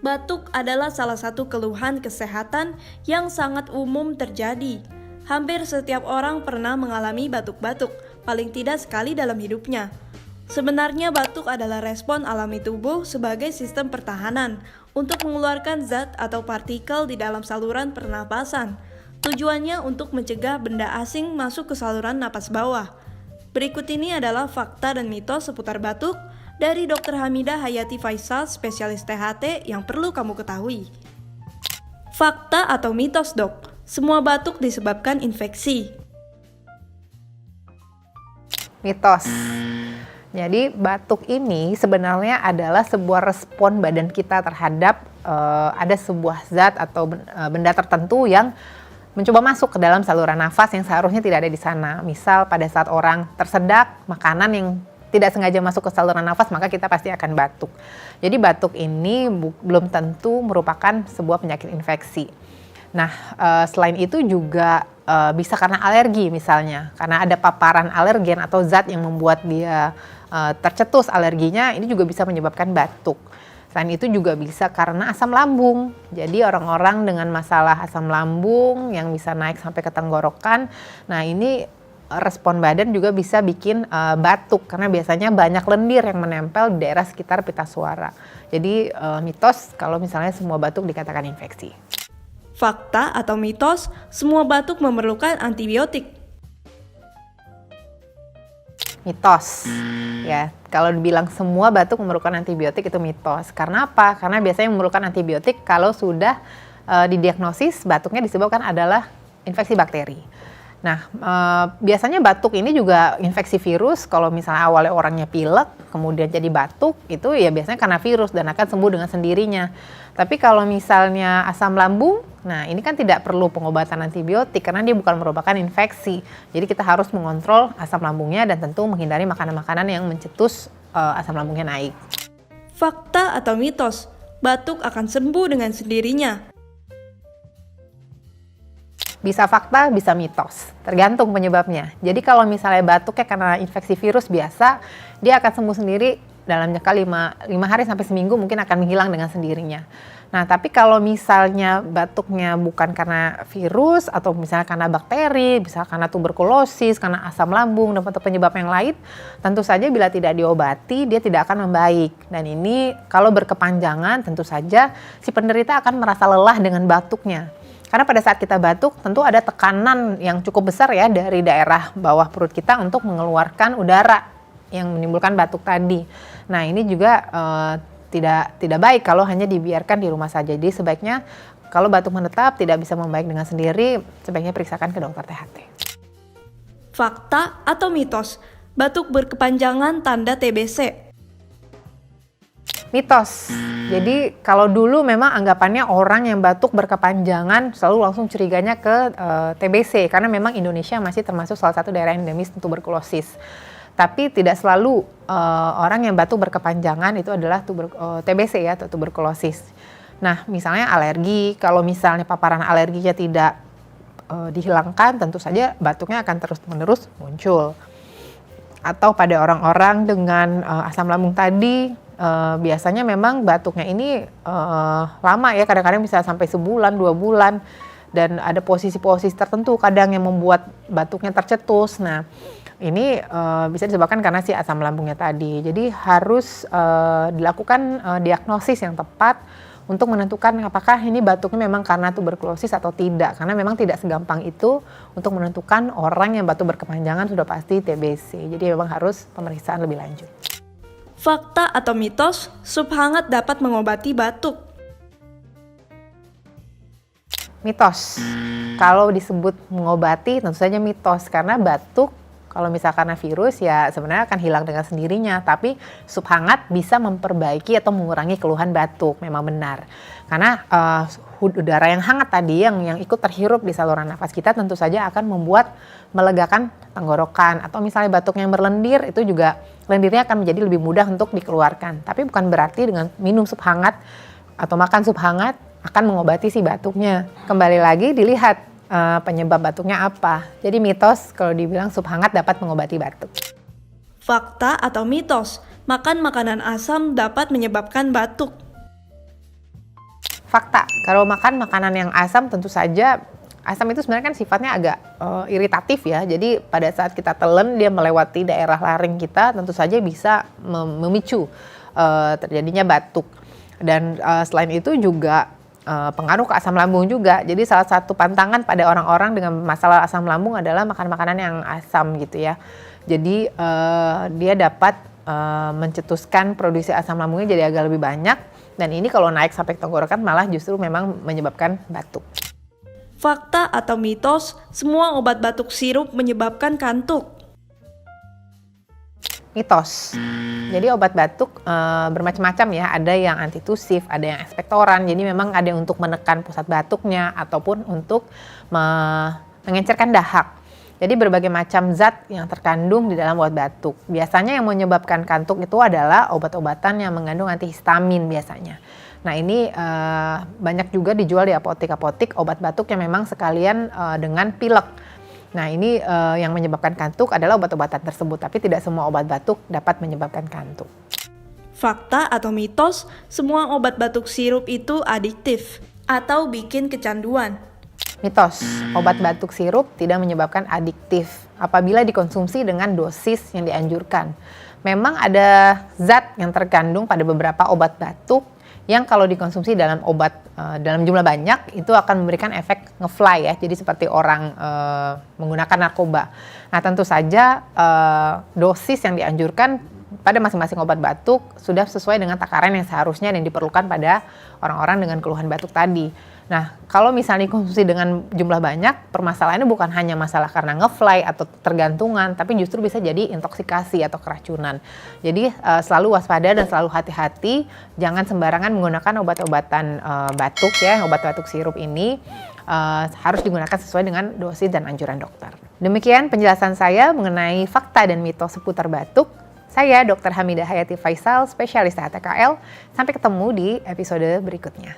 Batuk adalah salah satu keluhan kesehatan yang sangat umum terjadi. Hampir setiap orang pernah mengalami batuk-batuk, paling tidak sekali dalam hidupnya. Sebenarnya batuk adalah respon alami tubuh sebagai sistem pertahanan untuk mengeluarkan zat atau partikel di dalam saluran pernapasan. Tujuannya untuk mencegah benda asing masuk ke saluran napas bawah. Berikut ini adalah fakta dan mitos seputar batuk dari Dr. Hamidah Hayati Faisal, spesialis THT yang perlu kamu ketahui. Fakta atau mitos, Dok? Semua batuk disebabkan infeksi. Mitos. Jadi batuk ini sebenarnya adalah sebuah respon badan kita terhadap ada sebuah zat atau benda tertentu yang mencoba masuk ke dalam saluran nafas yang seharusnya tidak ada di sana. Misal pada saat orang tersedak makanan yang tidak sengaja masuk ke saluran nafas, maka kita pasti akan batuk. Jadi batuk ini belum tentu merupakan sebuah penyakit infeksi. Nah, selain itu juga bisa karena alergi misalnya, karena ada paparan alergen atau zat yang membuat dia tercetus alerginya, ini juga bisa menyebabkan batuk. Selain itu juga bisa karena asam lambung. Jadi orang-orang dengan masalah asam lambung yang bisa naik sampai ke tenggorokan, nah ini respon badan juga bisa bikin batuk karena biasanya banyak lendir yang menempel di daerah sekitar pita suara. Jadi mitos kalau misalnya semua batuk dikatakan infeksi. Fakta atau mitos, semua batuk memerlukan antibiotik. Mitos. Ya, kalau dibilang semua batuk memerlukan antibiotik itu mitos. Karena apa? Karena biasanya memerlukan antibiotik kalau sudah didiagnosis batuknya disebabkan adalah infeksi bakteri. Nah, biasanya batuk ini juga infeksi virus. Kalau misalnya awalnya orangnya pilek, kemudian jadi batuk, itu ya biasanya karena virus dan akan sembuh dengan sendirinya. Tapi kalau misalnya asam lambung, nah ini kan tidak perlu pengobatan antibiotik karena dia bukan merupakan infeksi. Jadi kita harus mengontrol asam lambungnya dan tentu menghindari makanan-makanan yang mencetus asam lambungnya naik. Fakta atau mitos, batuk akan sembuh dengan sendirinya. Bisa fakta, bisa mitos, tergantung penyebabnya. Jadi kalau misalnya batuknya karena infeksi virus biasa, dia akan sembuh sendiri dalam jangka 5 hari sampai seminggu, mungkin akan menghilang dengan sendirinya. Nah, tapi kalau misalnya batuknya bukan karena virus atau misalnya karena bakteri, bisa karena tuberkulosis, karena asam lambung dan penyebab yang lain, tentu saja bila tidak diobati dia tidak akan membaik. Dan ini kalau berkepanjangan tentu saja si penderita akan merasa lelah dengan batuknya. Karena pada saat kita batuk tentu ada tekanan yang cukup besar ya dari daerah bawah perut kita untuk mengeluarkan udara yang menimbulkan batuk tadi. Nah, ini juga tidak baik kalau hanya dibiarkan di rumah saja. Jadi sebaiknya kalau batuk menetap tidak bisa membaik dengan sendiri, sebaiknya periksakan ke dokter THT. Fakta atau mitos, batuk berkepanjangan tanda TBC. Mitos. Jadi kalau dulu memang anggapannya orang yang batuk berkepanjangan selalu langsung curiganya ke TBC karena memang Indonesia masih termasuk salah satu daerah endemis tuberkulosis. Tapi tidak selalu orang yang batuk berkepanjangan itu adalah TBC ya atau tuberkulosis. Nah, misalnya alergi, kalau misalnya paparan alerginya tidak dihilangkan, tentu saja batuknya akan terus-menerus muncul. Atau pada orang-orang dengan asam lambung tadi, biasanya memang batuknya ini lama ya, kadang-kadang bisa sampai sebulan, 2 bulan. Dan ada posisi-posisi tertentu kadang yang membuat batuknya tercetus. Nah, ini bisa disebabkan karena si asam lambungnya tadi. Jadi harus dilakukan diagnosis yang tepat untuk menentukan apakah ini batuknya memang karena tuberkulosis atau tidak. Karena memang tidak segampang itu untuk menentukan orang yang batuk berkepanjangan sudah pasti TBC. Jadi memang harus pemeriksaan lebih lanjut. Fakta atau mitos, sup hangat dapat mengobati batuk. Mitos. Kalau disebut mengobati tentu saja mitos karena batuk kalau misalkan karena virus ya sebenarnya akan hilang dengan sendirinya, tapi sup hangat bisa memperbaiki atau mengurangi keluhan batuk, memang benar. Karena udara yang hangat tadi yang ikut terhirup di saluran nafas kita tentu saja akan membuat melegakan tenggorokan, atau misalnya batuk yang berlendir itu juga lendirnya akan menjadi lebih mudah untuk dikeluarkan. Tapi bukan berarti dengan minum sup hangat atau makan sup hangat akan mengobati si batuknya. Kembali lagi dilihat penyebab batuknya apa. Jadi mitos kalau dibilang sup hangat dapat mengobati batuk. Fakta atau mitos, makan makanan asam dapat menyebabkan batuk. Fakta, kalau makan makanan yang asam tentu saja asam itu sebenarnya kan sifatnya agak iritatif ya. Jadi pada saat kita telan dia melewati daerah laring kita tentu saja bisa memicu terjadinya batuk. Dan selain itu juga pengaruh ke asam lambung juga. Jadi salah satu pantangan pada orang-orang dengan masalah asam lambung adalah makan makanan yang asam gitu ya. Jadi dia dapat mencetuskan produksi asam lambungnya jadi agak lebih banyak. Dan ini kalau naik sampai ke tenggorokan malah justru memang menyebabkan batuk. Fakta atau mitos, semua obat batuk sirup menyebabkan kantuk. Mitos. Jadi obat batuk bermacam-macam ya. Ada yang antitusif, ada yang ekspektoran. Jadi memang ada yang untuk menekan pusat batuknya ataupun untuk mengencerkan dahak. Jadi berbagai macam zat yang terkandung di dalam obat batuk. Biasanya yang menyebabkan kantuk itu adalah obat-obatan yang mengandung antihistamin biasanya. Nah ini banyak juga dijual di apotek-apotek obat batuk yang memang sekalian dengan pilek. Nah ini yang menyebabkan kantuk adalah obat-obatan tersebut, tapi tidak semua obat batuk dapat menyebabkan kantuk. Fakta atau mitos, semua obat batuk sirup itu adiktif atau bikin kecanduan. Mitos, obat batuk sirup tidak menyebabkan adiktif apabila dikonsumsi dengan dosis yang dianjurkan. Memang ada zat yang terkandung pada beberapa obat batuk yang kalau dikonsumsi dalam obat dalam jumlah banyak itu akan memberikan efek ngefly ya, jadi seperti orang menggunakan narkoba. Nah tentu saja dosis yang dianjurkan pada masing-masing obat batuk sudah sesuai dengan takaran yang seharusnya dan diperlukan pada orang-orang dengan keluhan batuk tadi. Nah, kalau misalnya dikonsumsi dengan jumlah banyak, permasalahannya bukan hanya masalah karena ngefly atau tergantungan, tapi justru bisa jadi intoksikasi atau keracunan. Jadi selalu waspada dan selalu hati-hati, jangan sembarangan menggunakan obat-obatan batuk ya, obat batuk sirup ini harus digunakan sesuai dengan dosis dan anjuran dokter. Demikian penjelasan saya mengenai fakta dan mitos seputar batuk. Saya Dr. Hamidah Hayati Faisal, spesialis TKL. Sampai ketemu di episode berikutnya.